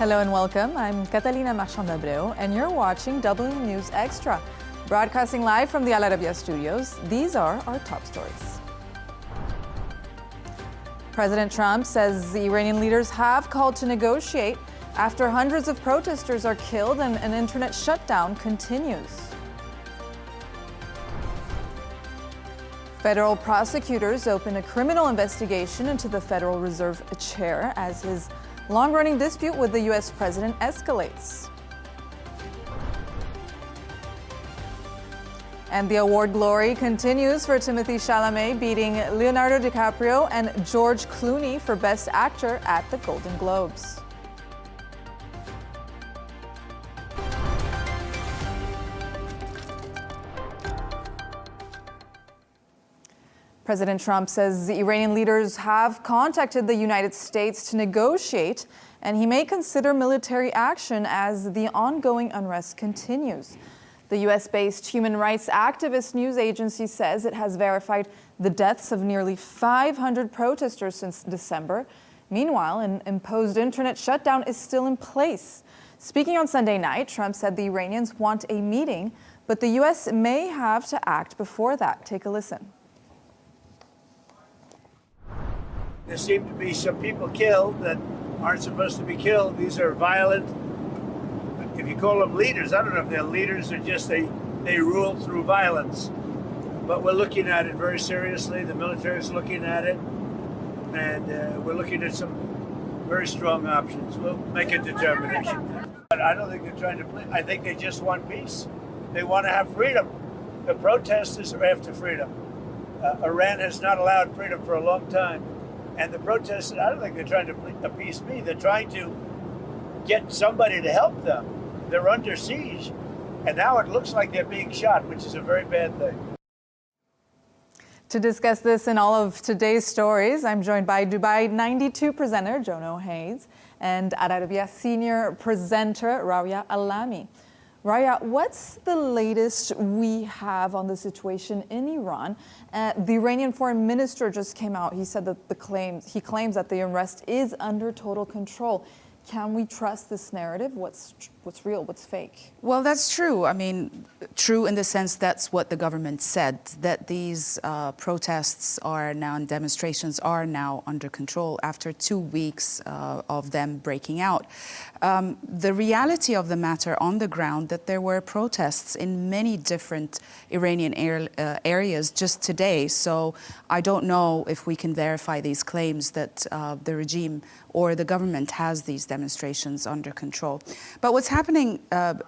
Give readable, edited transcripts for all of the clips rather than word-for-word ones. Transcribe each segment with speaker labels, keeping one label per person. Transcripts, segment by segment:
Speaker 1: Hello and welcome. I'm Catalina Marchant de Abreu, and you're watching W News Extra. Broadcasting live from the Arabiya studios, these are our top stories. President Trump says the Iranian leaders have called to negotiate after hundreds of protesters are killed and an internet shutdown continues. Federal prosecutors open a criminal investigation into the Federal Reserve chair as his long-running dispute with the U.S. president escalates. And the award glory continues for Timothée Chalamet, beating Leonardo DiCaprio and George Clooney for Best Actor at the Golden Globes. President Trump says the Iranian leaders have contacted the United States to negotiate, and he may consider military action as the ongoing unrest continues. The U.S.-based human rights activist news agency says it has verified the deaths of nearly 500 protesters since December. Meanwhile, an imposed internet shutdown is still in place. Speaking on Sunday night, Trump said the Iranians want a meeting, but the U.S. may have to act before that. Take a listen.
Speaker 2: There seem to be some people killed that aren't supposed to be killed. These are violent, if you call them leaders, I don't know if they're leaders or just they rule through violence. But we're looking at it very seriously. The military is looking at it, and we're looking at some very strong options. We'll make a determination. But I don't think they're trying to play. I think they just want peace. They want to have freedom. The protesters are after freedom. Iran has not allowed freedom for a long time. And the protesters, I don't think they're trying to appease me. They're trying to get somebody to help them. They're under siege. And now it looks like they're being shot, which is a very bad thing.
Speaker 1: To discuss this and all of today's stories, I'm joined by Dubai 92 presenter Jono and Arabiya senior presenter Rawia Alami. Rawia, what's the latest we have on the situation in Iran? The Iranian foreign minister just came out. He said that he claims that the unrest is under total control. Can we trust this narrative? What's real? What's fake?
Speaker 3: Well, that's true. I mean, true in the sense that's what the government said, that these protests are now and demonstrations are now under control after 2 weeks of them breaking out. The reality of the matter on the ground that there were protests in many different Iranian areas just today. So I don't know if we can verify these claims that the regime or the government has these demonstrations under control. But what's happening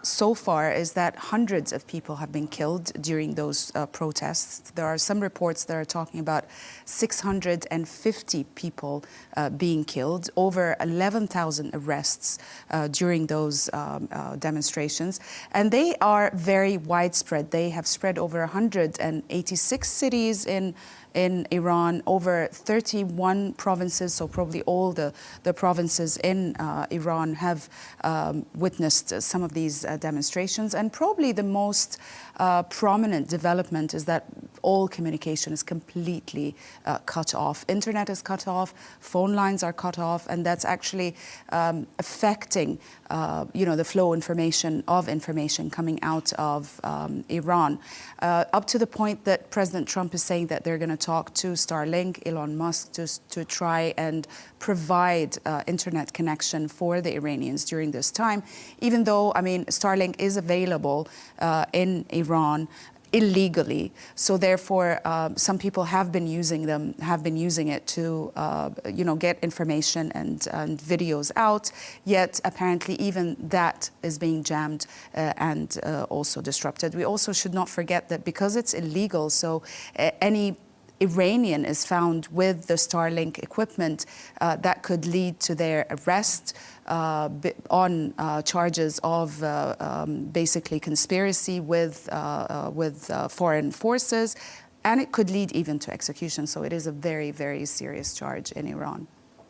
Speaker 3: so far is that hundreds of people have been killed during those protests. There are some reports that are talking about 650 people being killed, over 11,000 arrests during those demonstrations. And they are very widespread. They have spread over 186 cities in Iran, over 31 provinces, so probably all the provinces in Iran have witnessed some of these demonstrations. And probably the most prominent development is that all communication is completely cut off. Internet is cut off, phone lines are cut off, and that's actually affecting the flow of information coming out of Iran, up to the point that President Trump is saying that they're going to talk to Starlink, Elon Musk, to try and provide internet connection for the Iranians during this time, even though, I mean, Starlink is available in Iran illegally. So therefore, some people have been using it to, get information and videos out. Yet apparently even that is being jammed and also disrupted. We also should not forget that because it's illegal, so any Iranian is found with the Starlink equipment, that could lead to their arrest on charges of basically conspiracy with foreign forces, and it could lead even to execution. So it is a very, very serious charge in Iran.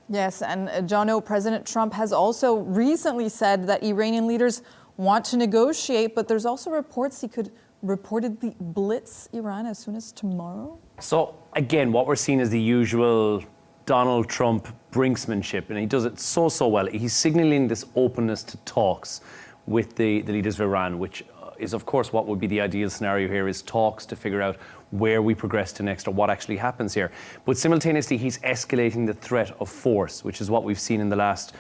Speaker 1: Yes, and Jono, President Trump has also recently said that Iranian leaders want to negotiate, but there's also reports he could reportedly blitz Iran as soon as tomorrow.
Speaker 4: So again, what we're seeing is the usual Donald Trump brinksmanship, and he does it so well. He's signaling this openness to talks with the leaders of Iran, which is, of course, what would be the ideal scenario here, is talks to figure out where we progress to next or what actually happens here. But simultaneously, he's escalating the threat of force, which is what we've seen in the last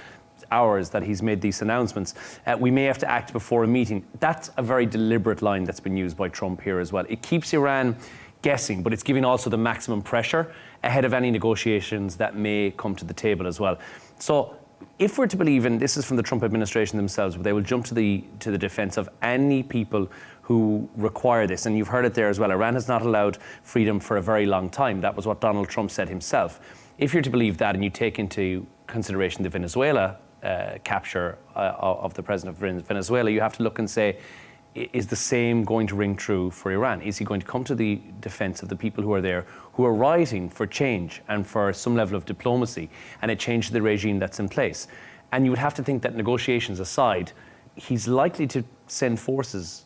Speaker 4: hours that he's made these announcements. We may have to act before a meeting. That's a very deliberate line that's been used by Trump here as well. It keeps Iran guessing, but it's giving also the maximum pressure ahead of any negotiations that may come to the table as well. So if we're to believe, and this is from the Trump administration themselves, they will jump to the defense of any people who require this. And you've heard it there as well. Iran has not allowed freedom for a very long time. That was what Donald Trump said himself. If you're to believe that, and you take into consideration the Venezuela capture of the president of Venezuela, you have to look and say, is the same going to ring true for Iran? Is he going to come to the defense of the people who are there, who are rioting for change and for some level of diplomacy and a change to the regime that's in place? And you would have to think that, negotiations aside, he's likely to send forces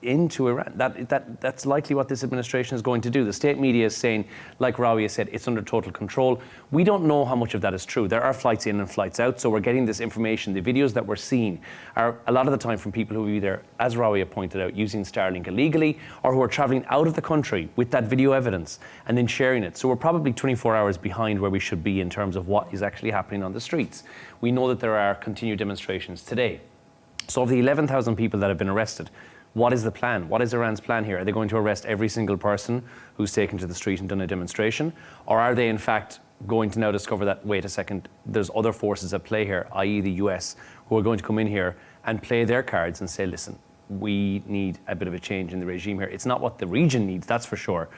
Speaker 4: into Iran. That's likely what this administration is going to do. The state media is saying, like Rawia said, it's under total control. We don't know how much of that is true. There are flights in and flights out, so we're getting this information. The videos that we're seeing are a lot of the time from people who are either, as Rawia pointed out, using Starlink illegally, or who are traveling out of the country with that video evidence and then sharing it. So we're probably 24 hours behind where we should be in terms of what is actually happening on the streets. We know that there are continued demonstrations today. So of the 11,000 people that have been arrested, what is the plan? What is Iran's plan here? Are they going to arrest every single person who's taken to the street and done a demonstration? Or are they in fact going to now discover that, wait a second, there's other forces at play here, i.e. the US, who are going to come in here and play their cards and say, listen, we need a bit of a change in the regime here. It's not what the region needs, that's for sure.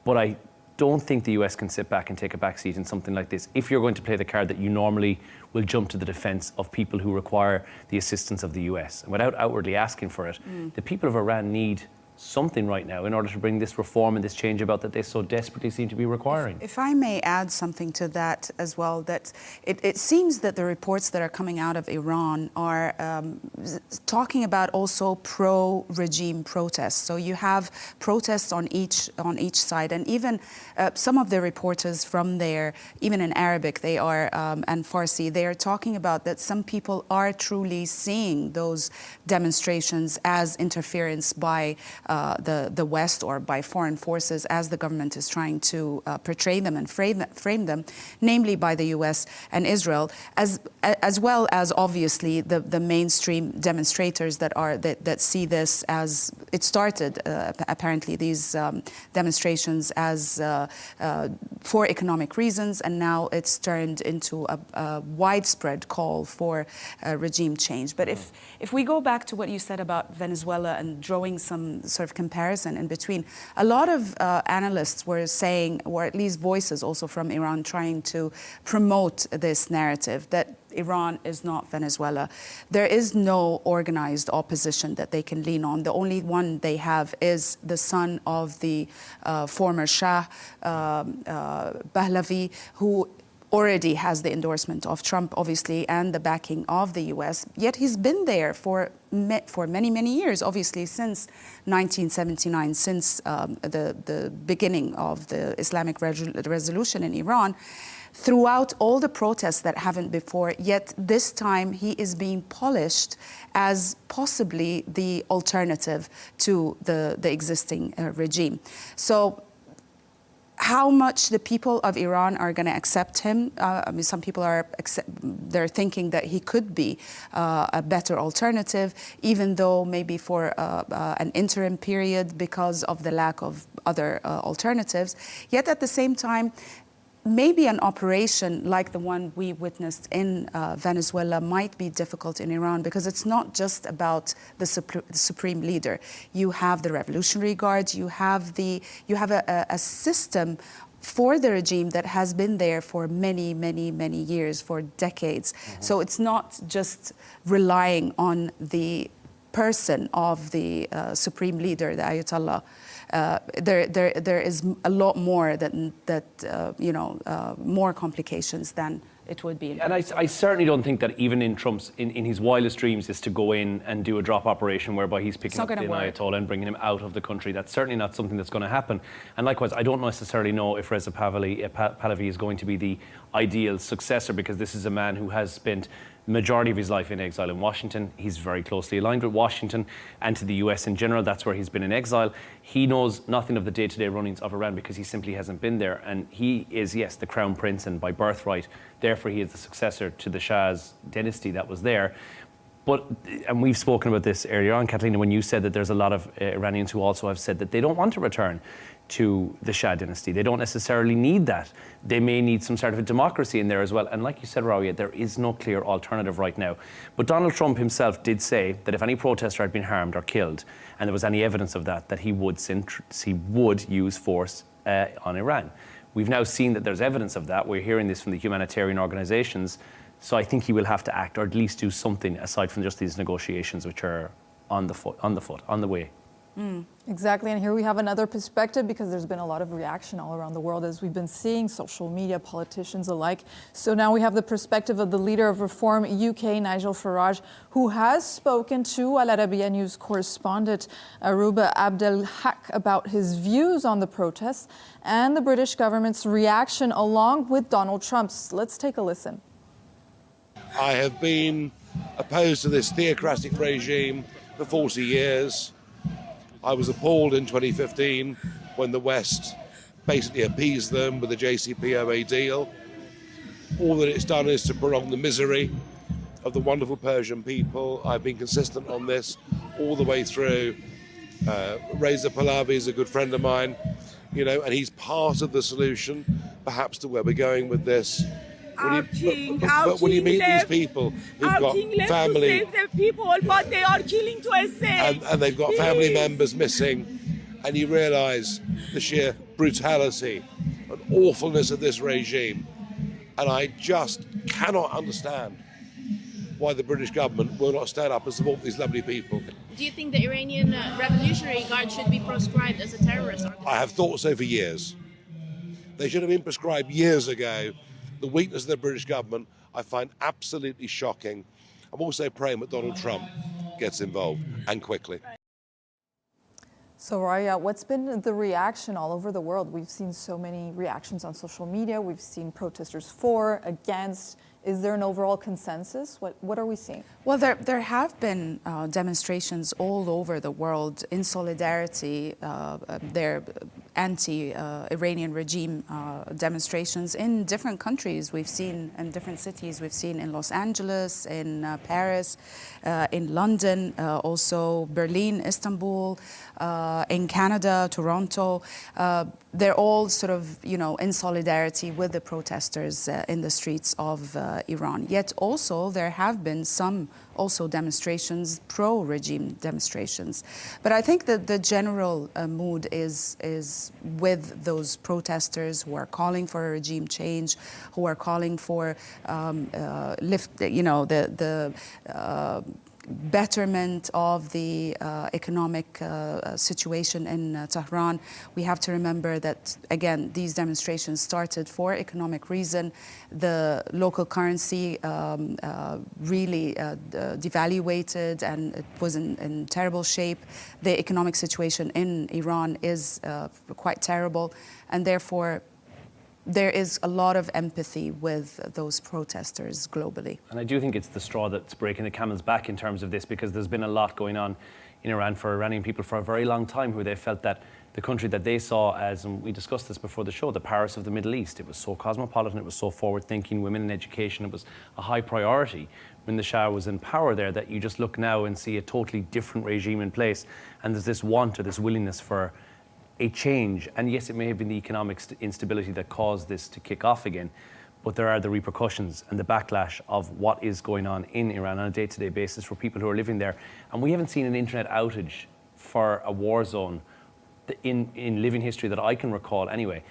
Speaker 4: But I don't think the US can sit back and take a back seat in something like this if you're going to play the card that you normally will jump to the defense of people who require the assistance of the US. And without outwardly asking for it, the people of Iran need something right now in order to bring this reform and this change about that they so desperately seem to be requiring.
Speaker 3: If I may add something to that as well, that it seems that the reports that are coming out of Iran are talking about also pro-regime protests. So you have protests on each side, and even some of the reporters from there, even in Arabic, they are and Farsi, they are talking about that some people are truly seeing those demonstrations as interference by the West or by foreign forces, as the government is trying to portray them and frame them, namely by the US and Israel, as well as obviously the mainstream demonstrators that see this as it started. Apparently, these demonstrations as for economic reasons, and now it's turned into a widespread call for regime change. But if we go back to what you said about Venezuela and drawing some sort of comparison in between, a lot of analysts were saying, or at least voices also from Iran, trying to promote this narrative that Iran is not Venezuela. There is no organized opposition that they can lean on. The only one they have is the son of the former Shah, Pahlavi, who already has the endorsement of Trump, obviously, and the backing of the US. Yet he's been there for many, many years, obviously, since 1979, since the beginning of the Islamic Revolution in Iran, throughout all the protests that happened before. Yet this time he is being polished as possibly the alternative to the existing regime. So how much the people of Iran are going to accept him? I mean, some people they're thinking that he could be a better alternative, even though maybe for an interim period because of the lack of other alternatives. Yet at the same time, maybe an operation like the one we witnessed in Venezuela might be difficult in Iran, because it's not just about the supreme leader. You have the Revolutionary Guard, you have a system for the regime that has been there for many, many, many years, for decades. So it's not just relying on the person of the supreme leader, the Ayatollah. There is a lot more more complications than it would be.
Speaker 4: And I certainly don't think that even in Trump's, in his wildest dreams, is to go in and do a drop operation whereby he's picking up the Ayatollah and bringing him out of the country. That's certainly not something that's going to happen. And likewise, I don't necessarily know if Reza Pahlavi is going to be the ideal successor, because this is a man who has spent the majority of his life in exile in Washington. He's very closely aligned with Washington and to the US in general. That's where he's been in exile. He knows nothing of the day-to-day runnings of Iran because he simply hasn't been there. And he is, yes, the crown prince, and by birthright, therefore he is the successor to the Shah's dynasty that was there. But, and we've spoken about this earlier on, Catalina, when you said that there's a lot of Iranians who also have said that they don't want to return to the Shah dynasty. They don't necessarily need that. They may need some sort of a democracy in there as well. And like you said, Rawia, there is no clear alternative right now. But Donald Trump himself did say that if any protester had been harmed or killed, and there was any evidence of that, that he would use force on Iran. We've now seen that there's evidence of that. We're hearing this from the humanitarian organizations. So I think he will have to act, or at least do something aside from just these negotiations, which are on the way.
Speaker 1: Exactly, and here we have another perspective, because there's been a lot of reaction all around the world, as we've been seeing, social media, politicians alike. So now we have the perspective of the leader of Reform UK, Nigel Farage, who has spoken to Al Arabiya News correspondent Aruba Abdelhak about his views on the protests and the British government's reaction along with Donald Trump's. Let's take a listen.
Speaker 5: I have been opposed to this theocratic regime for 40 years. I was appalled in 2015 when the West basically appeased them with the JCPOA deal. All that it's done is to prolong the misery of the wonderful Persian people. I've been consistent on this all the way through. Reza Pahlavi is a good friend of mine, you know, and he's part of the solution, perhaps, to where we're going with this. But when you meet these people who've got family,
Speaker 6: to save the people, but they are killing to save.
Speaker 5: And they've got family members missing, and you realise the sheer brutality and awfulness of this regime. And I just cannot understand why the British government will not stand up and support these lovely people.
Speaker 7: Do you think the Iranian Revolutionary Guard should be proscribed as a terrorist organization?
Speaker 5: I have thought so for years. They should have been prescribed years ago. The weakness of the British government I find absolutely shocking. I'm also praying that Donald Trump gets involved, and quickly.
Speaker 1: So, Rawia, what's been the reaction all over the world? We've seen so many reactions on social media. We've seen protesters for, against. Is there an overall consensus? What are we seeing?
Speaker 3: Well, there have been demonstrations all over the world in solidarity. Their anti-Iranian regime demonstrations in different countries. We've seen in different cities. We've seen in Los Angeles, in Paris, in London, also Berlin, Istanbul, in Canada, Toronto. They're all sort of, you know, in solidarity with the protesters in the streets of Iran. Yet also there have been some also demonstrations, pro-regime demonstrations. But I think that the general mood is with those protesters who are calling for a regime change, who are calling for the betterment of the economic situation in Tehran. We have to remember that, again, these demonstrations started for economic reason. The local currency really devaluated, and it was in terrible shape. The economic situation in Iran is quite terrible, and therefore there is a lot of empathy with those protesters globally.
Speaker 4: And I do think it's the straw that's breaking the camel's back in terms of this, because there's been a lot going on in Iran for Iranian people for a very long time, who they felt that the country that they saw as, and we discussed this before the show, the Paris of the Middle East. It was so cosmopolitan, it was so forward-thinking, women in education, it was a high priority when the Shah was in power there, that you just look now and see a totally different regime in place, and there's this want or this willingness for a change. And yes, it may have been the economic instability that caused this to kick off again, but there are the repercussions and the backlash of what is going on in Iran on a day-to-day basis for people who are living there. And we haven't seen an internet outage for a war zone in living history that I can recall anyway.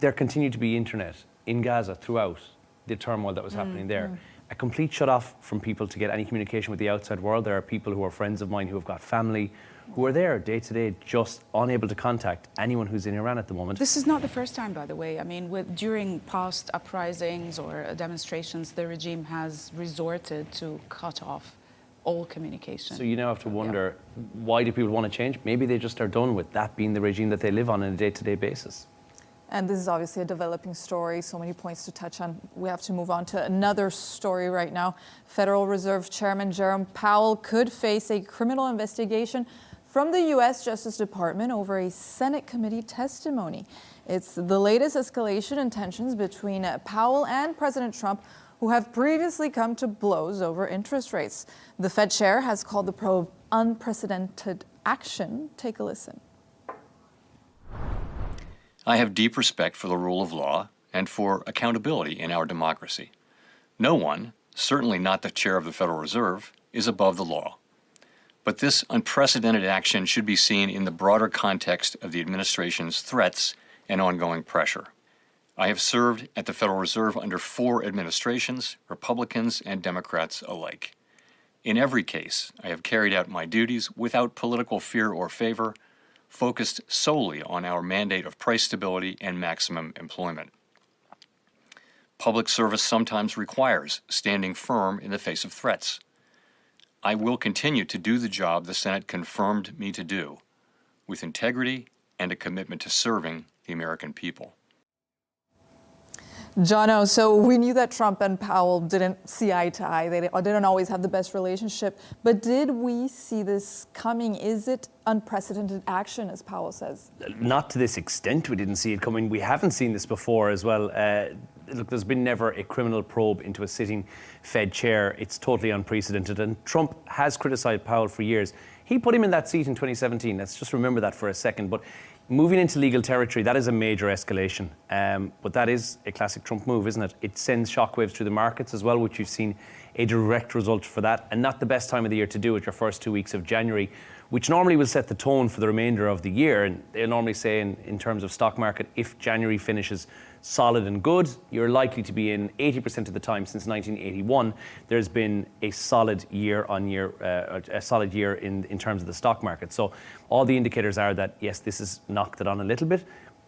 Speaker 4: There continued to be internet in Gaza throughout the turmoil that was happening there. a complete shut-off from people to get any communication with the outside world. There are people who are friends of mine who have got family who are there day to day, just unable to contact anyone who's in Iran at the moment.
Speaker 3: This is not the first time, by the way. I mean, during past uprisings or demonstrations, the regime has resorted to cut off all communication.
Speaker 4: So you now have to wonder, why do people want to change? Maybe they just are done with that being the regime that they live on a day-to-day basis.
Speaker 1: And this is obviously a developing story, so many points to touch on. We have to move on to another story right now. Federal Reserve Chairman Jerome Powell could face a criminal investigation from the U.S. Justice Department over a Senate committee testimony. It's the latest escalation in tensions between Powell and President Trump, who have previously come to blows over interest rates. The Fed chair has called the probe unprecedented action. Take a listen.
Speaker 8: I have deep respect for the rule of law and for accountability in our democracy. No one, certainly not the chair of the Federal Reserve, is above the law. But this unprecedented action should be seen in the broader context of the administration's threats and ongoing pressure. I have served at the Federal Reserve under 4 administrations, Republicans and Democrats alike. In every case, I have carried out my duties without political fear or favor, focused solely on our mandate of price stability and maximum employment. Public service sometimes requires standing firm in the face of threats. I will continue to do the job the Senate confirmed me to do, with integrity and a commitment to serving the American people.
Speaker 1: Jono, so we knew that Trump and Powell didn't see eye to eye. They didn't always have the best relationship. But did we see this coming? Is it unprecedented action, as Powell says?
Speaker 4: Not to this extent. We didn't see it coming. We haven't seen this before as well. Look, there's been never a criminal probe into a sitting Fed chair. It's totally unprecedented. And Trump has criticized Powell for years. He put him in that seat in 2017. Let's just remember that for a second. But moving into legal territory, that is a major escalation. But that is a classic Trump move, isn't it? It sends shockwaves through the markets as well, which you've seen a direct result for that. And not the best time of the year to do it, your first 2 weeks of January, which normally will set the tone for the remainder of the year. And they normally say in terms of stock market, if January finishes solid and good, you're likely to be in 80% of the time since 1981. There's been a solid year in terms of the stock market. So all the indicators are that, yes, this has knocked it on a little bit,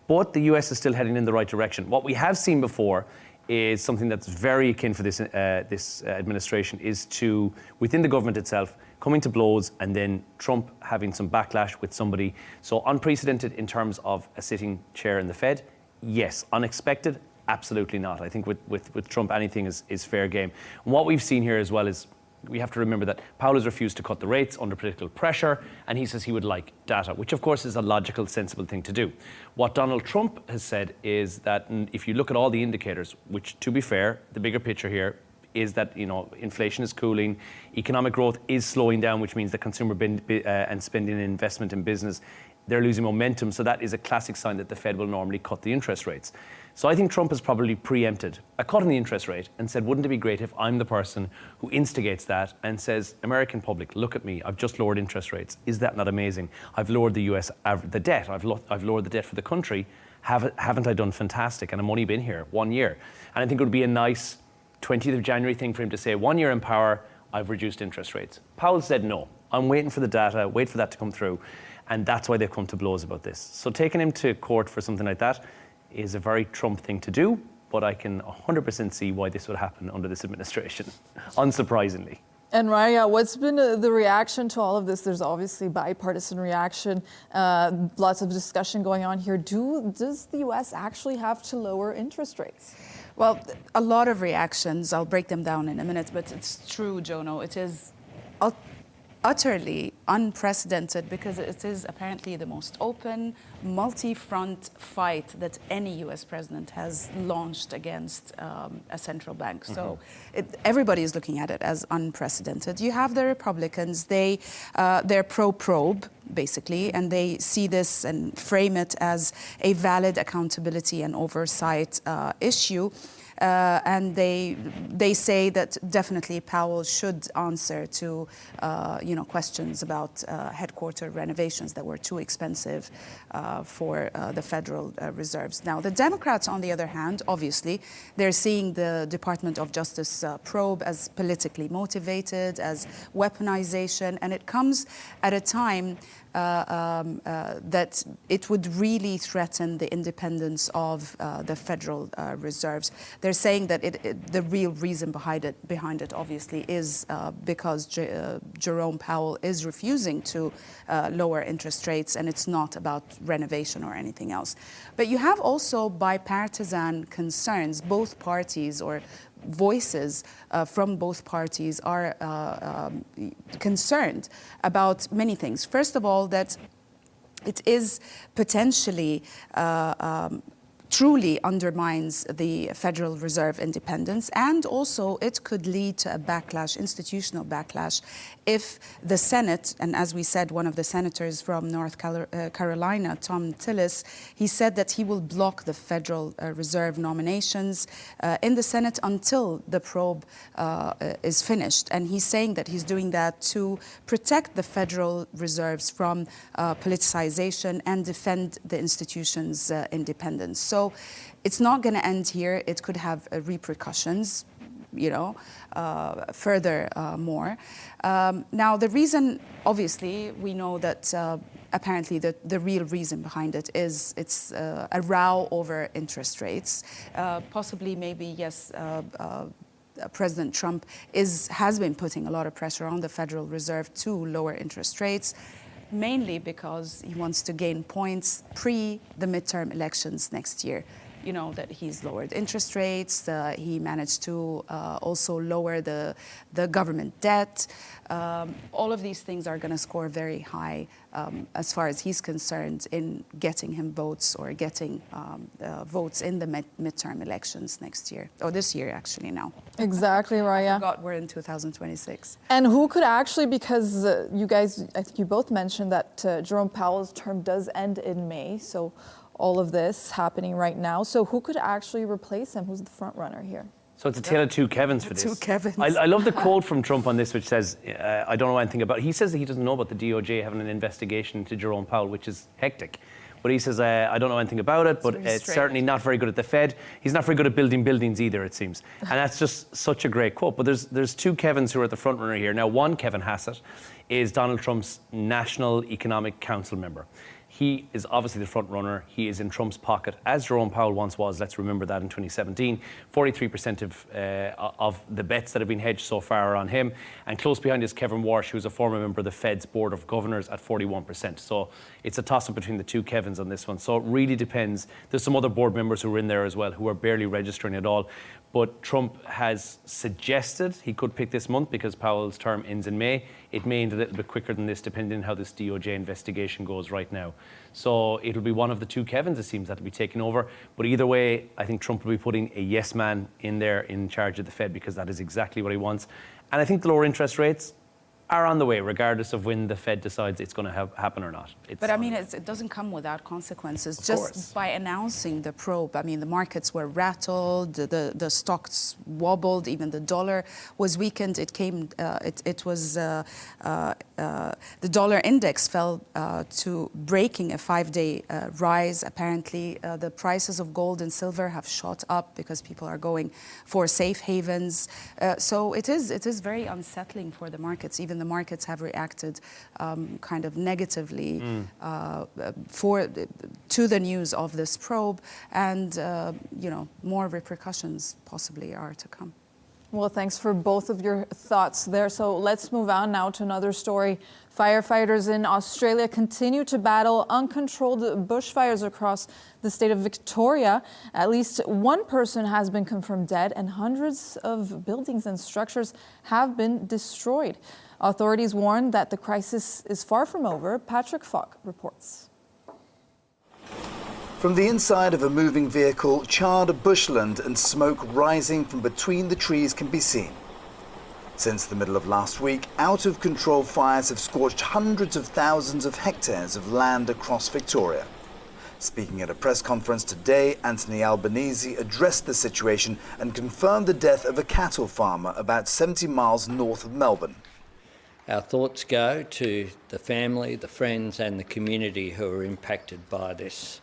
Speaker 4: but the US is still heading in the right direction. What we have seen before is something that's very akin for this administration, is to, within the government itself, coming to blows and then Trump having some backlash with somebody. So unprecedented in terms of a sitting chair in the Fed. Yes. Unexpected? Absolutely not. I think with Trump, anything is fair game. And what we've seen here as well is we have to remember that Powell has refused to cut the rates under political pressure, and he says he would like data, which of course is a logical, sensible thing to do. What Donald Trump has said is that if you look at all the indicators, which to be fair, the bigger picture here is that inflation is cooling, economic growth is slowing down, which means that consumer and spending and investment in business, they're losing momentum. So that is a classic sign that the Fed will normally cut the interest rates. So I think Trump has probably preempted a cut in the interest rate and said, wouldn't it be great if I'm the person who instigates that and says, American public, look at me, I've just lowered interest rates. Is that not amazing? I've lowered the the debt. I've lowered the debt for the country. Haven't I done fantastic? And I'm only been here 1 year. And I think it would be a nice 20th of January thing for him to say, 1 year in power, I've reduced interest rates. Powell said no. I'm waiting for the data, wait for that to come through. And that's why they've come to blows about this. So taking him to court for something like that is a very Trump thing to do, but I can 100% see why this would happen under this administration, unsurprisingly.
Speaker 1: And Rawia, what's been the reaction to all of this? There's obviously bipartisan reaction, lots of discussion going on here. Does the U.S. actually have to lower interest rates?
Speaker 3: Well, a lot of reactions. I'll break them down in a minute, but it's true, Jono. It is utterly unprecedented because it is apparently the most open, multi-front fight that any U.S. president has launched against a central bank. So everybody is looking at it as unprecedented. You have the Republicans, they're pro-probe, basically, and they see this and frame it as a valid accountability and oversight issue. and they say that definitely Powell should answer to questions about headquarter renovations that were too expensive for the Federal Reserves. Now, the Democrats, on the other hand, obviously, they're seeing the Department of Justice probe as politically motivated, as weaponization, and it comes at a time that it would really threaten the independence of the Federal Reserves. They're saying that the real reason behind it obviously is because Jerome Powell is refusing to lower interest rates, and it's not about renovation or anything else. But you have also bipartisan concerns. Both parties, or voices from both parties, are concerned about many things. First of all, that it is potentially truly undermines the Federal Reserve independence, and also it could lead to a backlash, institutional backlash, if the Senate, and as we said, one of the senators from North Carolina, Tom Tillis, he said that he will block the Federal Reserve nominations in the Senate until the probe is finished. And he's saying that he's doing that to protect the Federal Reserves from politicization and defend the institution's independence. So it's not going to end here. It could have repercussions, further more. Now, the reason, obviously, we know that apparently the real reason behind it is it's a row over interest rates. Possibly, maybe, yes, President Trump has been putting a lot of pressure on the Federal Reserve to lower interest rates, mainly because he wants to gain points pre the midterm elections next year. You know that he's lowered interest rates. He managed to also lower the government debt. All of these things are going to score very high as far as he's concerned in getting him votes, or getting votes in the midterm elections next year, or this year actually now.
Speaker 1: Exactly, Rawia.
Speaker 3: I forgot we're in 2026.
Speaker 1: And who could actually, because you guys, I think you both mentioned that Jerome Powell's term does end in May, so all of this happening right now. So who could actually replace him? Who's the front runner here?
Speaker 4: So it's a tale of two Kevins for this.
Speaker 3: Two Kevins.
Speaker 4: I love the quote from Trump on this, which says, I don't know anything about it. He says that he doesn't know about the DOJ having an investigation into Jerome Powell, which is hectic. But he says, I don't know anything about it, but it's certainly not very good at the Fed. He's not very good at building buildings either, it seems. And that's just such a great quote. But there's two Kevins who are at the front runner here. Now, one, Kevin Hassett, is Donald Trump's National Economic Council member. He is obviously the front runner. He is in Trump's pocket, as Jerome Powell once was. Let's remember that in 2017. 43% of the bets that have been hedged so far are on him. And close behind is Kevin Warsh, who's a former member of the Fed's Board of Governors, at 41%. So it's a toss-up between the two Kevins on this one. So it really depends. There's some other board members who are in there as well, who are barely registering at all. But Trump has suggested he could pick this month because Powell's term ends in May. It may end a little bit quicker than this, depending on how this DOJ investigation goes right now. So it'll be one of the two Kevins, it seems, that will be taking over. But either way, I think Trump will be putting a yes man in there in charge of the Fed, because that is exactly what he wants. And I think the lower interest rates are on the way, regardless of when the Fed decides it's going to happen or not.
Speaker 3: But I mean, it doesn't come without consequences. Just by announcing the probe, I mean, the markets were rattled, the stocks wobbled, even the dollar was weakened. The dollar index fell to breaking a 5-day rise. Apparently, the prices of gold and silver have shot up because people are going for safe havens. So it is very unsettling for the markets. Even the markets have reacted kind of negatively to the news of this probe, and more repercussions possibly are to come.
Speaker 1: Well, thanks for both of your thoughts there. So let's move on now to another story. Firefighters in Australia continue to battle uncontrolled bushfires across the state of Victoria. At least one person has been confirmed dead, and hundreds of buildings and structures have been destroyed. Authorities warn that the crisis is far from over. Patrick Falk reports.
Speaker 9: From the inside of a moving vehicle, charred bushland and smoke rising from between the trees can be seen. Since the middle of last week, out-of-control fires have scorched hundreds of thousands of hectares of land across Victoria. Speaking at a press conference today, Anthony Albanese addressed the situation and confirmed the death of a cattle farmer about 70 miles north of Melbourne.
Speaker 10: Our thoughts go to the family, the friends and the community who are impacted by this.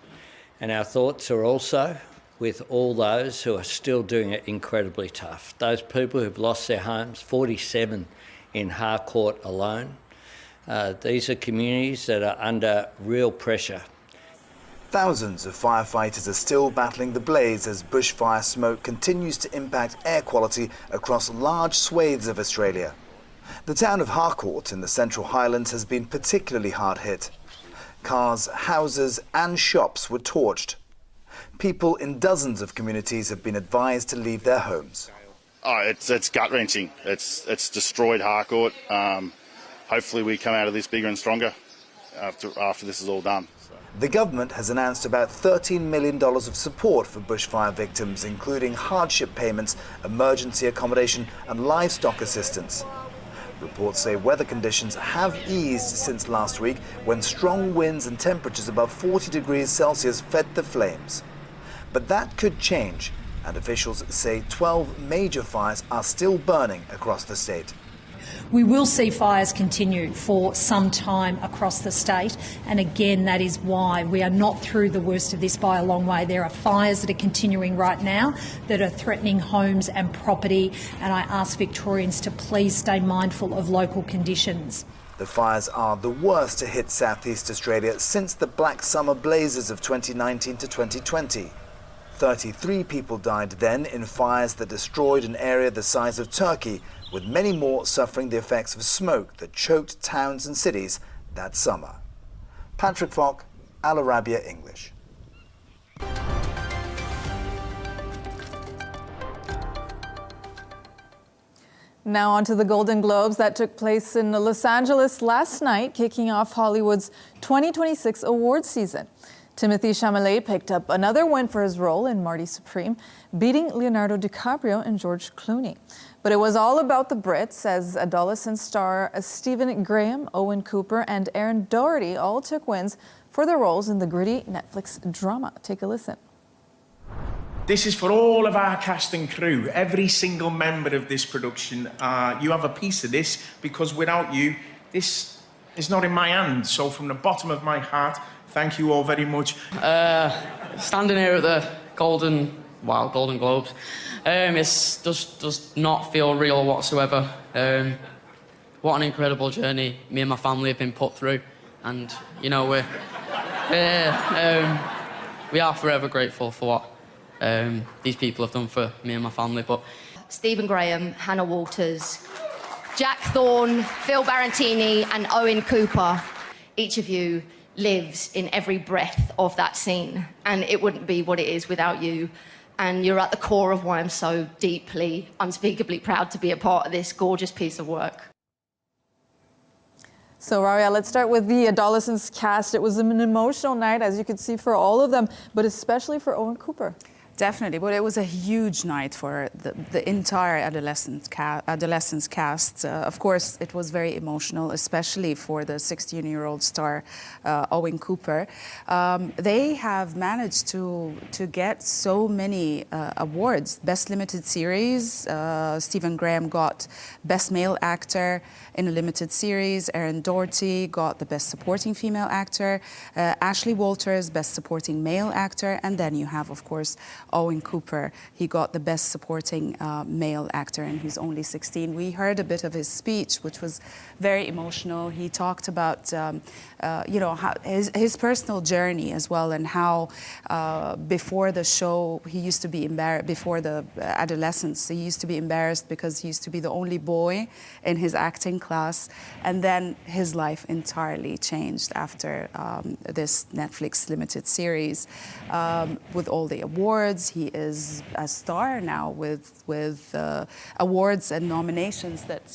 Speaker 10: And our thoughts are also with all those who are still doing it incredibly tough. Those people who've lost their homes, 47 in Harcourt alone. These are communities that are under real pressure.
Speaker 9: Thousands of firefighters are still battling the blaze as bushfire smoke continues to impact air quality across large swathes of Australia. The town of Harcourt in the Central Highlands has been particularly hard hit. Cars, houses and shops were torched. People in dozens of communities have been advised to leave their homes.
Speaker 11: Oh, it's gut-wrenching. It's destroyed Harcourt. Hopefully we come out of this bigger and stronger after this is all done.
Speaker 9: The government has announced about $13 million of support for bushfire victims, including hardship payments, emergency accommodation and livestock assistance. Reports say weather conditions have eased since last week when strong winds and temperatures above 40 degrees Celsius fed the flames. But that could change, and officials say 12 major fires are still burning across the state.
Speaker 12: We will see fires continue for some time across the state, and again that is why we are not through the worst of this by a long way. There are fires that are continuing right now that are threatening homes and property, and I ask Victorians to please stay mindful of local conditions.
Speaker 9: The fires are the worst to hit Southeast Australia since the Black Summer blazes of 2019 to 2020. 33 people died then in fires that destroyed an area the size of Turkey, with many more suffering the effects of smoke that choked towns and cities that summer. Patrick Falk, Al Arabiya English.
Speaker 1: Now on to the Golden Globes that took place in Los Angeles last night, kicking off Hollywood's 2026 awards season. Timothée Chalamet picked up another win for his role in Marty Supreme, beating Leonardo DiCaprio and George Clooney. But it was all about the Brits, as adolescent star Stephen Graham, Owen Cooper and Aaron Doherty all took wins for their roles in the gritty Netflix drama. Take a listen.
Speaker 13: This is for all of our cast and crew, every single member of this production. You have a piece of this, because without you, this is not in my hands. So from the bottom of my heart, thank you all very much.
Speaker 14: Standing here at the Golden Globes, it does not feel real whatsoever. What an incredible journey me and my family have been put through, and you know we are forever grateful for what these people have done for me and my family. But
Speaker 15: Stephen Graham, Hannah Walters, Jack Thorne, Phil Barantini and Owen Cooper, each of you lives in every breath of that scene, and it wouldn't be what it is without you. And you're at the core of why I'm so deeply, unspeakably proud to be a part of this gorgeous piece of work.
Speaker 1: So Rawia, let's start with the adolescents cast. It was an emotional night, as you could see, for all of them, but especially for Owen Cooper.
Speaker 3: Definitely, but it was a huge night for the entire adolescents cast. Of course, it was very emotional, especially for the 16-year-old star, Owen Cooper. They have managed to get so many awards. Best Limited Series, Stephen Graham got Best Male Actor in a Limited Series. Aaron Doherty got the Best Supporting Female Actor. Ashley Walters, Best Supporting Male Actor. And then you have, of course, Owen Cooper. He got the Best Supporting Male Actor, and he's only 16. We heard a bit of his speech, which was very emotional. He talked about, how his personal journey as well, and how before the show he used to be embarrassed. Before the adolescence, he used to be embarrassed because he used to be the only boy in his acting class, and then his life entirely changed after this Netflix limited series. With all the awards, he is a star now with awards and nominations that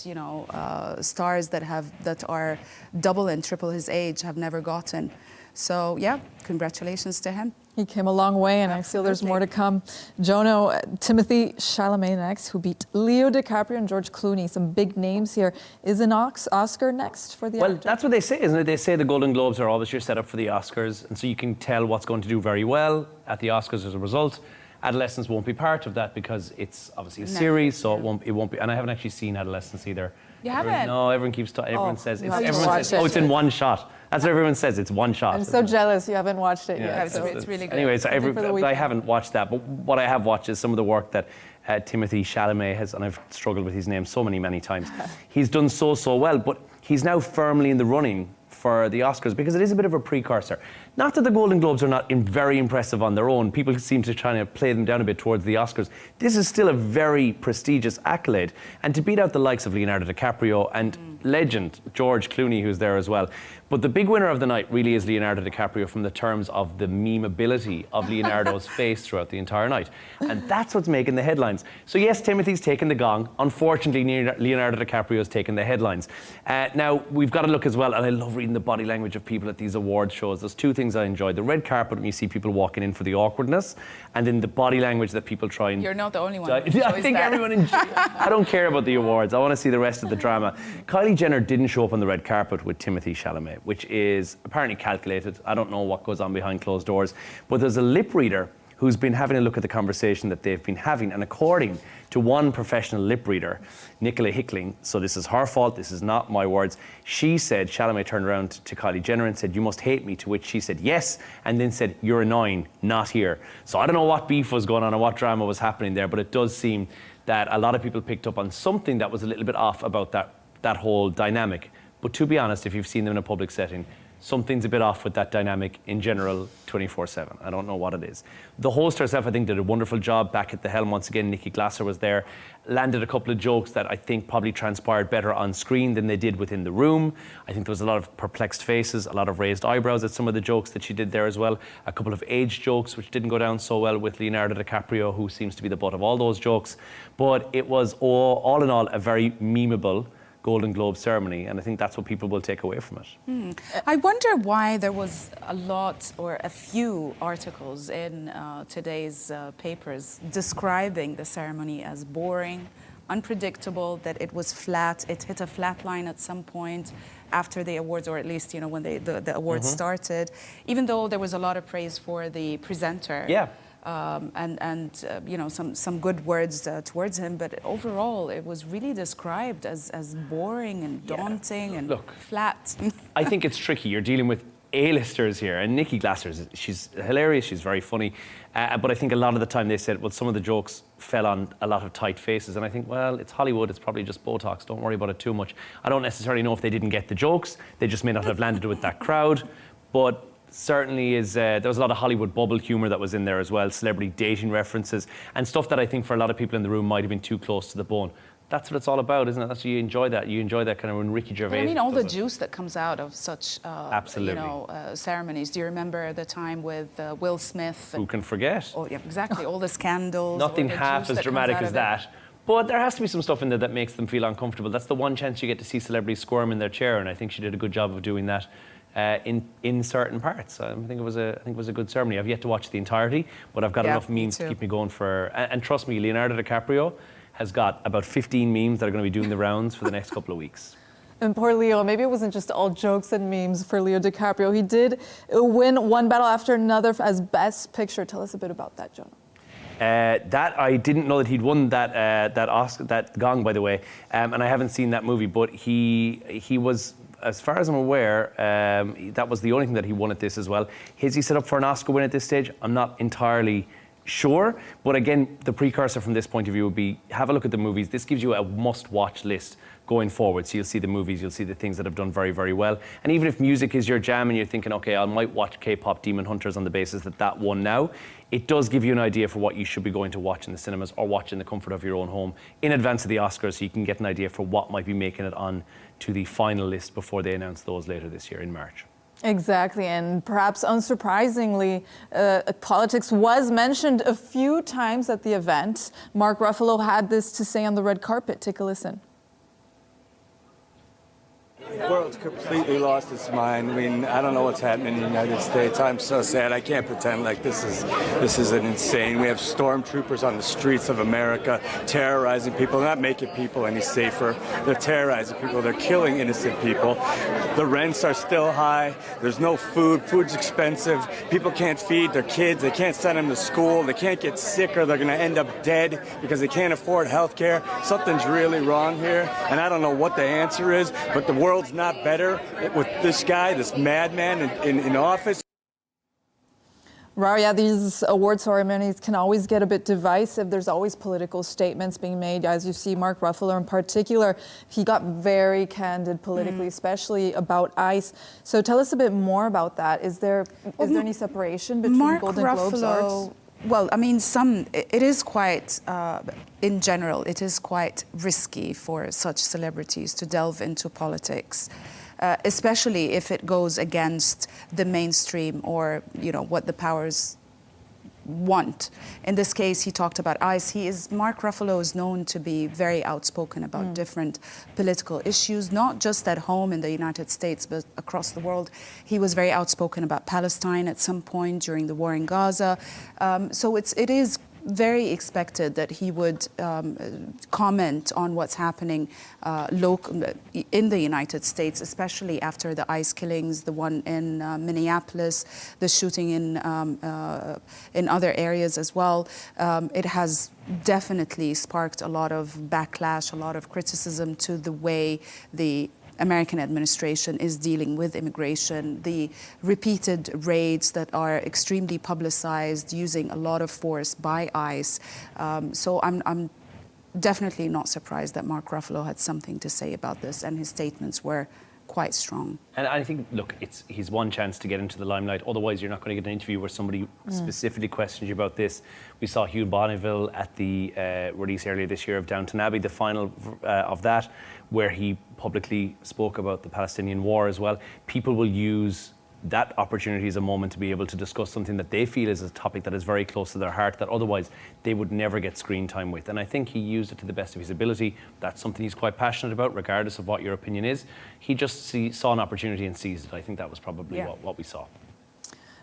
Speaker 3: stars that are double and triple his age have never gotten. So yeah, congratulations to him.
Speaker 1: He came a long way, and I feel there's more to come. Jono, Timothée Chalamet next, who beat Leo DiCaprio and George Clooney. Some big names here. Is an Oscar next for the actor?
Speaker 4: Well, that's what they say, isn't it? They say the Golden Globes are always your setup for the Oscars, and so you can tell what's going to do very well at the Oscars as a result. Adolescence won't be part of that because it's obviously a series, so it won't be. And I haven't actually seen Adolescence either.
Speaker 1: You haven't?
Speaker 4: No, everyone keeps talking. Everyone says it's in one shot. That's what everyone says. It's one shot.
Speaker 1: I'm so jealous you haven't watched it yet.
Speaker 3: It's really good.
Speaker 4: Anyway, I haven't watched that, but what I have watched is some of the work that Timothée Chalamet has, and I've struggled with his name so many times. He's done so well, but he's now firmly in the running for the Oscars because it is a bit of a precursor. Not that the Golden Globes are not very impressive on their own. People seem to try to play them down a bit towards the Oscars. This is still a very prestigious accolade. And to beat out the likes of Leonardo DiCaprio and legend George Clooney, who's there as well. But the big winner of the night really is Leonardo DiCaprio from the terms of the memeability of Leonardo's face throughout the entire night. And that's what's making the headlines. So yes, Timothy's taken the gong. Unfortunately, Leonardo DiCaprio's taken the headlines. Now, we've got to look as well, and I love reading the body language of people at these award shows. There's two things I enjoy. The red carpet, when you see people walking in for the awkwardness, and then the body language that people try and...
Speaker 3: You're not the only one.
Speaker 4: I think everyone enjoys. I don't care about the awards. I want to see the rest of the drama. Kylie Jenner didn't show up on the red carpet with Timothée Chalamet, which is apparently calculated. I don't know what goes on behind closed doors, but there's a lip reader who's been having a look at the conversation that they've been having, and according to one professional lip reader, Nicola Hickling, so this is her fault, this is not my words, she said, Chalamet turned around to Kylie Jenner and said, "You must hate me," to which she said, "Yes," and then said, "You're annoying, not here." So I don't know what beef was going on or what drama was happening there, but it does seem that a lot of people picked up on something that was a little bit off about that whole dynamic. But to be honest, if you've seen them in a public setting, something's a bit off with that dynamic in general 24/7. I don't know what it is. The host herself, I think, did a wonderful job back at the helm once again. Nikki Glasser was there, landed a couple of jokes that I think probably transpired better on screen than they did within the room. I think there was a lot of perplexed faces, a lot of raised eyebrows at some of the jokes that she did there as well. A couple of age jokes, which didn't go down so well with Leonardo DiCaprio, who seems to be the butt of all those jokes. But it was all in all a very memeable Golden Globe ceremony, and I think that's what people will take away from it.
Speaker 3: I wonder why there was a lot or a few articles in today's papers describing the ceremony as boring, unpredictable, that it was flat, it hit a flat line at some point after the awards, or at least, when the awards started, even though there was a lot of praise for the presenter.
Speaker 4: Yeah.
Speaker 3: Some good words towards him, but overall it was really described as boring and daunting and flat.
Speaker 4: I think it's tricky. You're dealing with A-listers here, and Nikki Glasser, she's hilarious, she's very funny, but I think a lot of the time they said, well, some of the jokes fell on a lot of tight faces, and I think, well, it's Hollywood, it's probably just Botox, don't worry about it too much. I don't necessarily know if they didn't get the jokes, they just may not have landed with that crowd, but certainly there was a lot of Hollywood bubble humour that was in there as well, celebrity dating references, and stuff that I think for a lot of people in the room might have been too close to the bone. That's what it's all about, isn't it? That's what you enjoy that. You enjoy that kind of when Ricky Gervais.
Speaker 3: I mean, all the juice that comes out of such ceremonies. Do you remember the time with Will Smith?
Speaker 4: Who can forget?
Speaker 3: Oh, yeah, exactly. All the scandals.
Speaker 4: Nothing half as dramatic as that. But there has to be some stuff in there that makes them feel uncomfortable. That's the one chance you get to see celebrities squirm in their chair, and I think she did a good job of doing that. In certain parts, I think it was a good ceremony. I've yet to watch the entirety, but I've got enough memes to keep me going for. And trust me, Leonardo DiCaprio has got about 15 memes that are going to be doing the rounds for the next couple of weeks.
Speaker 1: And poor Leo, maybe it wasn't just all jokes and memes for Leo DiCaprio. He did win one battle after another as Best Picture. Tell us a bit about that, Jono.
Speaker 4: That I didn't know that he'd won that Oscar, that gong, by the way, and I haven't seen that movie. But he was, as far as I'm aware, that was the only thing that he won at this as well. Is he set up for an Oscar win at this stage? I'm not entirely sure. But again, the precursor from this point of view would be have a look at the movies. This gives you a must-watch list going forward. So you'll see the movies, you'll see the things that have done very, very well. And even if music is your jam and you're thinking, okay, I might watch K-pop Demon Hunters on the basis that won now, it does give you an idea for what you should be going to watch in the cinemas or watch in the comfort of your own home in advance of the Oscars, so you can get an idea for what might be making it on to the final list before they announce those later this year in March.
Speaker 1: Exactly, and perhaps unsurprisingly, politics was mentioned a few times at the event. Mark Ruffalo had this to say on the red carpet. Take a listen.
Speaker 16: The world's completely lost its mind. I mean, I don't know what's happening in the United States. I'm so sad. I can't pretend like this is an insane. We have stormtroopers on the streets of America terrorizing people, not making people any safer. They're terrorizing people. They're killing innocent people. The rents are still high. There's no food. Food's expensive. People can't feed their kids. They can't send them to school. They can't get sick or they're going to end up dead because they can't afford health care. Something's really wrong here, and I don't know what the answer is, but the world's not better with this guy, this madman in office.
Speaker 1: Rawia, these award ceremonies can always get a bit divisive. There's always political statements being made. As you see, Mark Ruffalo in particular, he got very candid politically, especially about ICE. So tell us a bit more about that. Is there any separation between
Speaker 3: Mark
Speaker 1: Golden Globes arts?
Speaker 3: Well, I mean, it is quite, in general, it is quite risky for such celebrities to delve into politics, especially if it goes against the mainstream or, you know, what the powers want. In this case, he talked about ICE. Mark Ruffalo is known to be very outspoken about different political issues, not just at home in the United States, but across the world. He was very outspoken about Palestine at some point during the war in Gaza. So it is very expected that he would comment on what's happening in the United States, especially after the ICE killings, the one in Minneapolis, the shooting in other areas as well. It has definitely sparked a lot of backlash, a lot of criticism to the way the American administration is dealing with immigration, the repeated raids that are extremely publicized, using a lot of force by ICE. So I'm definitely not surprised that Mark Ruffalo had something to say about this, and his statements were quite strong. And
Speaker 4: I think, look, he's one chance to get into the limelight. Otherwise, you're not going to get an interview where somebody specifically questions you about this. We saw Hugh Bonneville at the release earlier this year of Downton Abbey, the final of that, where he publicly spoke about the Palestinian war as well. People will use that opportunity as a moment to be able to discuss something that they feel is a topic that is very close to their heart, that otherwise they would never get screen time with. And I think he used it to the best of his ability. That's something he's quite passionate about, regardless of what your opinion is. He just saw an opportunity and seized it. I think that was probably what we saw.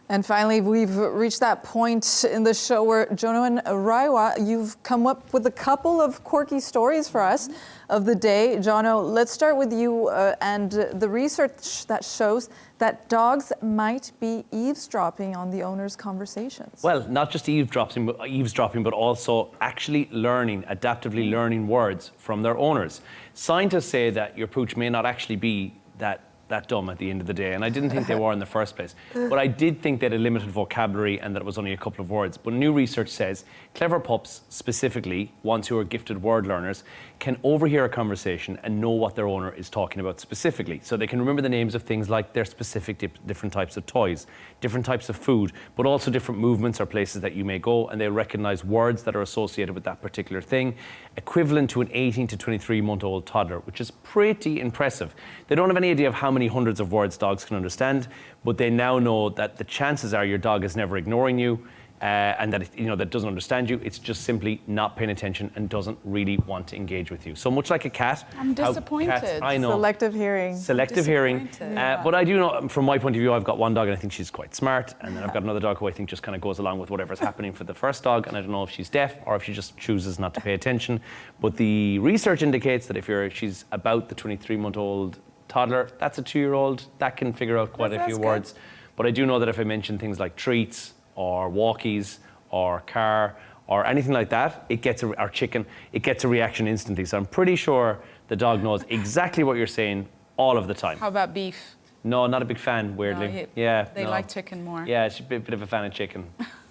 Speaker 1: And finally, we've reached that point in the show where, Jono and Rawia, you've come up with a couple of quirky stories for us of the day. Jono, let's start with you and the research that shows that dogs might be eavesdropping on the owner's conversations.
Speaker 4: Well, not just eavesdropping, but also actually learning, adaptively learning words from their owners. Scientists say that your pooch may not actually be that dumb at the end of the day, and I didn't think they were in the first place. But I did think they had a limited vocabulary and that it was only a couple of words. But new research says clever pups, specifically ones who are gifted word learners, can overhear a conversation and know what their owner is talking about specifically. So they can remember the names of things like their specific different types of toys, different types of food, but also different movements or places that you may go, and they recognize words that are associated with that particular thing, equivalent to an 18 to 23-month-old toddler, which is pretty impressive. They don't have any idea of how many hundreds of words dogs can understand, but they now know that the chances are your dog is never ignoring you, and that that doesn't understand you. It's just simply not paying attention and doesn't really want to engage with you. So much like a cat.
Speaker 3: I'm disappointed.
Speaker 4: Cats, I know.
Speaker 1: Selective hearing.
Speaker 4: Selective hearing. But I do know, from my point of view, I've got one dog and I think she's quite smart, and then I've got another dog who I think just kind of goes along with whatever's happening for the first dog, and I don't know if she's deaf or if she just chooses not to pay attention. But the research indicates that if she's about the 23-month-old toddler, that's a 2-year-old, that can figure out quite a few words. But I do know that if I mention things like treats or walkies or car or anything like that, or chicken, it gets a reaction instantly. So I'm pretty sure the dog knows exactly what you're saying all of the time.
Speaker 3: How about beef?
Speaker 4: No, not a big fan, weirdly.
Speaker 3: They like chicken more.
Speaker 4: Yeah, she's a bit of a fan of chicken.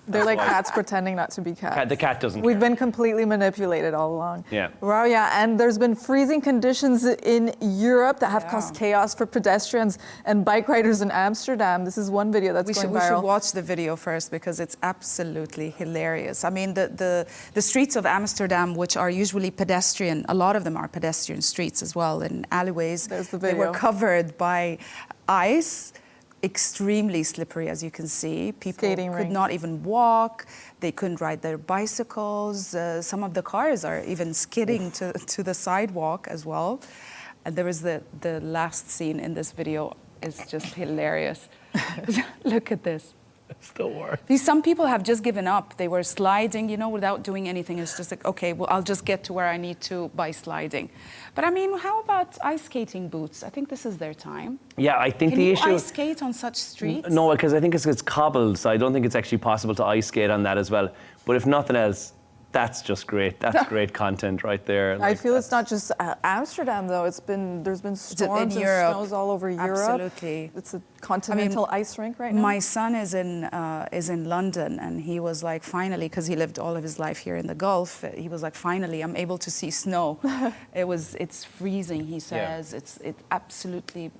Speaker 1: They're like cats pretending not to be cats.
Speaker 4: The cat doesn't
Speaker 1: We've
Speaker 4: care.
Speaker 1: been completely manipulated all along.
Speaker 4: Yeah.
Speaker 1: Rawia, and there's been freezing conditions in Europe that have caused chaos for pedestrians and bike riders in Amsterdam. This is one video that's going viral.
Speaker 3: We should watch the video first because it's absolutely hilarious. I mean, the streets of Amsterdam, which are usually pedestrian, a lot of them are pedestrian streets as well, in alleyways.
Speaker 1: There's the video.
Speaker 3: They were covered by ice. Extremely slippery, as you can see. People could not even walk. They couldn't ride their bicycles. Some of the cars are even skidding to the sidewalk as well. And there was the last scene in this video is just hilarious. Look at this.
Speaker 4: It's the worst.
Speaker 3: Some people have just given up. They were sliding, you know, without doing anything. It's just like, okay, well, I'll just get to where I need to by sliding. But I mean, how about ice skating boots? I think this is their time.
Speaker 4: Yeah, I think
Speaker 3: Can
Speaker 4: the
Speaker 3: you
Speaker 4: issue.
Speaker 3: ice skate on such streets?
Speaker 4: No, because I think it's cobbled, so I don't think it's actually possible to ice skate on that as well. But if nothing else, that's just great. That's great content right there.
Speaker 1: I feel it's not just Amsterdam though. There's been storms and snows all over Europe.
Speaker 3: Absolutely.
Speaker 1: It's a continental ice rink right now.
Speaker 3: My son is in London, and he was like, finally, because he lived all of his life here in the Gulf. He was like, finally, I'm able to see snow. It's freezing. He says it's absolutely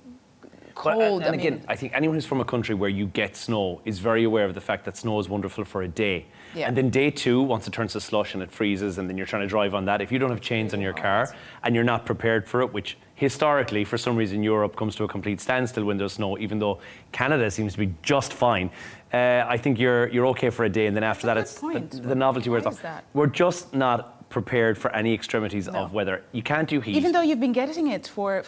Speaker 3: cold.
Speaker 4: And again, I think anyone who's from a country where you get snow is very aware of the fact that snow is wonderful for a day.
Speaker 3: Yeah.
Speaker 4: And then day two, once it turns to slush and it freezes, and then you're trying to drive on that, if you don't have chains on your car and you're not prepared for it, which historically, for some reason, Europe comes to a complete standstill when there's snow, even though Canada seems to be just fine. I think you're okay for a day, and then after that, it's the novelty wears off. We're just not prepared for any extremities of weather. You can't do heat.
Speaker 3: Even though you've been getting it for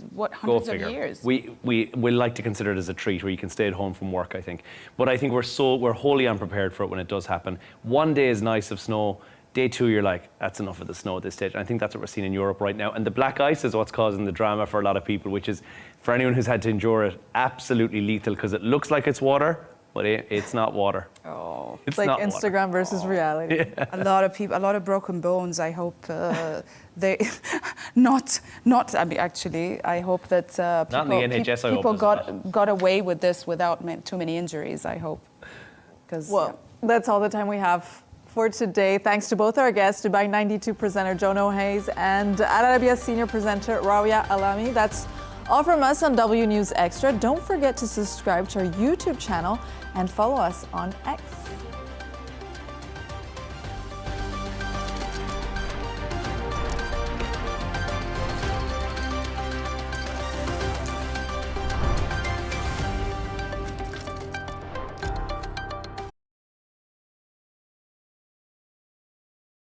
Speaker 3: what, hundreds of years?
Speaker 4: We like to consider it as a treat where you can stay at home from work, I think. But I think we're wholly unprepared for it when it does happen. One day is nice of snow. Day two, you're like, that's enough of the snow at this stage. And I think that's what we're seeing in Europe right now. And the black ice is what's causing the drama for a lot of people, which is, for anyone who's had to endure it, absolutely lethal, because it looks like it's water, but it's not water.
Speaker 1: Oh, it's like Instagram versus reality.
Speaker 3: Yeah. A lot of people, a lot of broken bones. I hope they, not. I mean, actually, I hope that people got away with this without too many injuries. I hope.
Speaker 1: Well, that's all the time we have for today. Thanks to both our guests, Dubai 92 presenter Jono Hayes and Arabiya senior presenter Rawia Alami. That's all from us on W News Extra. Don't forget to subscribe to our YouTube channel and follow us on X.